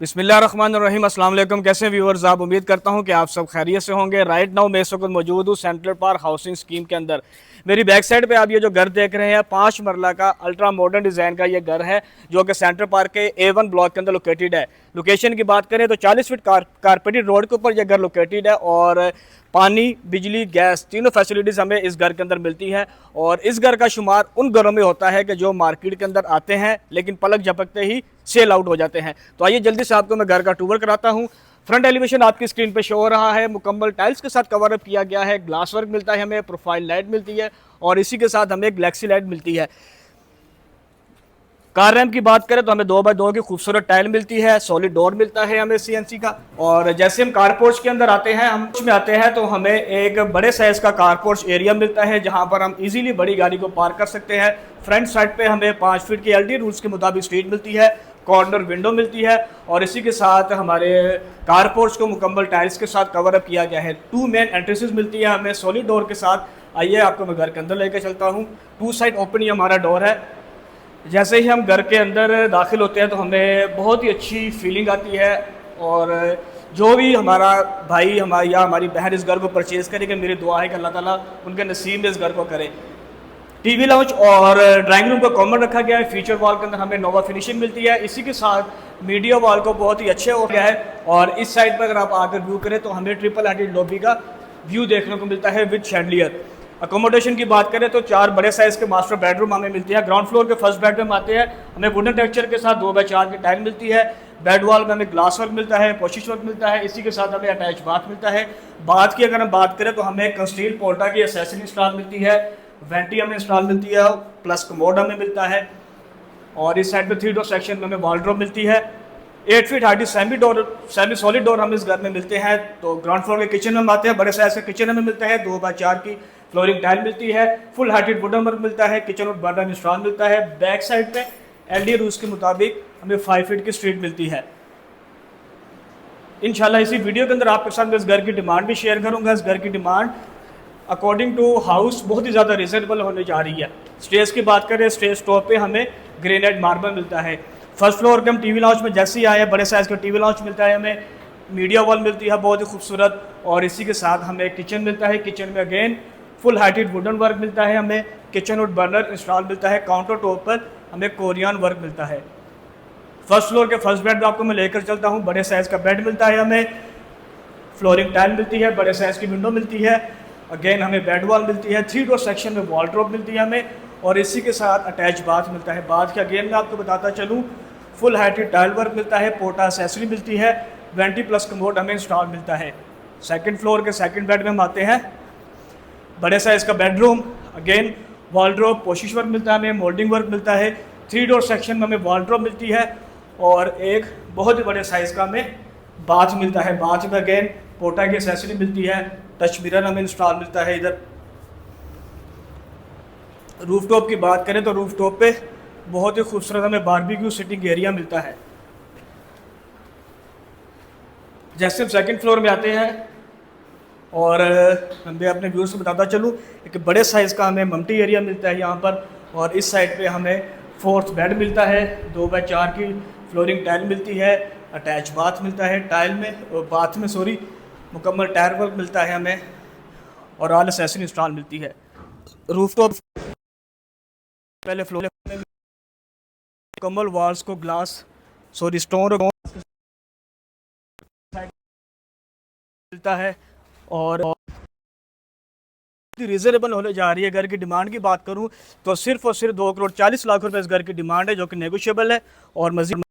बिस्मिल्लाहिर्रहमानिर्रहीम। अस्सलाम वालेकुम। कैसे व्यूअर्स, आप उम्मीद करता हूं कि आप सब खैरियत से होंगे। राइट नाउ मैं इस वक्त मौजूद हूं सेंट्रल पार्क हाउसिंग स्कीम के अंदर। मेरी बैक साइड पे आप ये जो घर देख रहे हैं 5 मरला का अल्ट्रा मॉडर्न डिज़ाइन का ये घर है जो कि सेंट्रल पार्क के A1 ब्लॉक के अंदर लोकेटेड है। लोकेशन की बात करें तो 40 फीट कारपेटेड रोड के ऊपर यह घर लोकेटेड है और पानी, बिजली, गैस तीनों फैसिलिटीज़ हमें इस घर के अंदर मिलती है। और इस घर का शुमार उन घरों में होता है कि जो मार्केट के अंदर आते हैं लेकिन पलक झपकते ही सेल आउट हो जाते हैं। तो आइए जल्दी से आपको मैं घर का टूर कराता हूँ। फ्रंट एलिवेशन आपकी स्क्रीन पे शो हो रहा है। मुकम्मल टाइल्स के साथ कवर अप किया गया है। ग्लास वर्क मिलता है हमें, प्रोफाइल लाइट मिलती है और इसी के साथ हमें गैलेक्सी लाइट मिलती है। कार रैम्प की बात करें तो हमें 2x2 की खूबसूरत टाइल मिलती है। सॉलिड डोर मिलता है हमें CNC का। और जैसे हम कार पोर्च के अंदर आते हैं, हम उसमें आते हैं तो हमें एक बड़े साइज का कार पोर्च एरिया मिलता है जहां पर हम इजीली बड़ी गाड़ी को पार्क कर सकते हैं। फ्रंट साइड पे हमें 5 फीट की LD रूल्स के मुताबिक स्ट्रीट मिलती है। कॉर्नर विंडो मिलती है और इसी के साथ हमारे कार पोर्च को मुकम्मल टाइल्स के साथ कवर अप किया गया है। 2 मेन एंट्रेंसेस मिलती है हमें सॉलिड डोर के साथ। आइए आपको मैं घर के अंदर लेकर चलता हूँ। 2 साइड ओपन ही हमारा डोर है। जैसे ही हम घर के अंदर दाखिल होते हैं तो हमें बहुत ही अच्छी फीलिंग आती है। और जो भी हमारा भाई हमारी या हमारी बहन इस घर को परचेज़ करेगी, मेरी दुआ है कि अल्लाह ताला उनके नसीब में इस घर को करे। TV लाउंज और ड्राइंग रूम को कॉमन रखा गया है। फीचर वॉल के अंदर हमें नोवा फिनिशिंग मिलती है। इसी के साथ मीडिया वॉल को बहुत ही अच्छे हो गया है। और इस साइड पर अगर आप आकर व्यू करें तो हमें ट्रिपल हेडेड लॉबी का व्यू देखने को मिलता है विद शैंडलियर। अकोमोडेशन की बात करें तो 4 बड़े साइज़ के मास्टर बेडरूम हमें मिलती है। ग्राउंड फ्लोर के फर्स्ट बेडरूम आते हैं, हमें वुडन टेक्सचर के साथ 2x4 की टाइल मिलती है। बेड वॉल में हमें ग्लास वर्क मिलता है, पोशिश वर्क मिलता है। इसी के साथ हमें अटैच बाथ मिलता है। बाथ की अगर हम बात करें तो हमें कंस्टील पोल्टा की एसेसरी इंस्टॉल मिलती है, वेंटी हमें इंस्टॉल मिलती है, प्लस कमोड हमें मिलता है। और इस साइड पे 3 डोर सेक्शन में हमें वार्डरोब मिलती है। 8 feet height semi solid door हम इस घर में मिलते हैं। तो ग्राउंड फ्लोर के किचन में हम आते हैं। बड़े साइज का किचन हमें मिलता है। 2x4 की फ्लोरिंग टाइल मिलती है। फुल हाइटेड वुडन वर्क मिलता है। किचन और बर्नर इंस्टॉल मिलता है। बैक साइड पे LD रूल्स के मुताबिक हमें 5 फीट की स्ट्रीट मिलती है। इंशाल्लाह इसी वीडियो के अंदर आपके साथ मैं इस घर की डिमांड भी शेयर करूंगा। इस घर की डिमांड अकॉर्डिंग टू हाउस बहुत ही ज़्यादा रिजनेबल होने जा रही है। स्टेज की बात करें, स्टेज टॉप पे हमें ग्रेनाइट मार्बल मिलता है। फर्स्ट फ्लोर के हम TV लाउंज में जैसे ही आए, बड़े साइज़ का TV लाउंज मिलता है हमें। मीडिया वॉल मिलती है बहुत ही खूबसूरत। और इसी के साथ हमें किचन मिलता है। किचन में again full heighted wooden work मिलता है हमें। किचन और बर्नर इंस्टॉल मिलता है। काउंटर टॉप पर हमें कोरियन वर्क मिलता है। फर्स्ट फ्लोर के फर्स्ट बेड में आपको मैं लेकर चलता हूँ। बड़े साइज़ का बेड मिलता है हमें। फ्लोरिंग टाइल मिलती है। बड़े साइज़ की विंडो मिलती है। अगेन हमें बेड वॉल मिलती है। 3 डोर सेक्शन में वॉलड्रॉप मिलती है हमें। और इसी के साथ अटैच बाथ मिलता है। बाथ के अगेन मैं आपको बताता चलूँ, फुल हाइटेड टाइल वर्क मिलता है। पोर्टा एसेसरी मिलती है। 20 प्लस कमोड हमें इंस्टॉल मिलता है। सेकंड फ्लोर के सेकंड बेड में हम आते हैं। बड़े साइज़ का बेडरूम, अगेन वॉलड्रॉप, पोशिश वर्क मिलता है हमें, मोल्डिंग वर्क मिलता है। 3 डोर सेक्शन में हमें वॉलड्रॉप मिलती है। और एक बहुत ही बड़े साइज़ का हमें बाथ मिलता है। बाथ में अगेन पोर्टा की एसेसरी मिलती है। टच मिरर हमें इंस्टॉल मिलता है इधर। रूफ टॉप की बात करें तो रूफ टॉप पे बहुत ही खूबसूरत हमें बारबेक्यू सिटिंग एरिया मिलता है। जैसे हम सेकंड फ्लोर में आते हैं और मैं अपने व्यूअर्स को बताता चलूँ, एक बड़े साइज़ का हमें मम्टी एरिया मिलता है यहाँ पर। और इस साइड पे हमें 4th बेड मिलता है। 2x4 की फ्लोरिंग टाइल मिलती है। अटैच बाथ मिलता है। टाइल में और बाथ में मुकम्मल टायर वर्क मिलता है हमें। और ऑल एसेसरी इंस्टॉल मिलती है। रूफ टॉप पहले फ्लोर में मुकम्मल वॉल्स को स्टोन मिलता है। और रिजनेबल होने जा रही है। घर की डिमांड की बात करूं तो सिर्फ और सिर्फ 2 करोड़ 40 लाख रुपए इस घर की डिमांड है, जो कि नेगोशिएबल है। और मज़ीद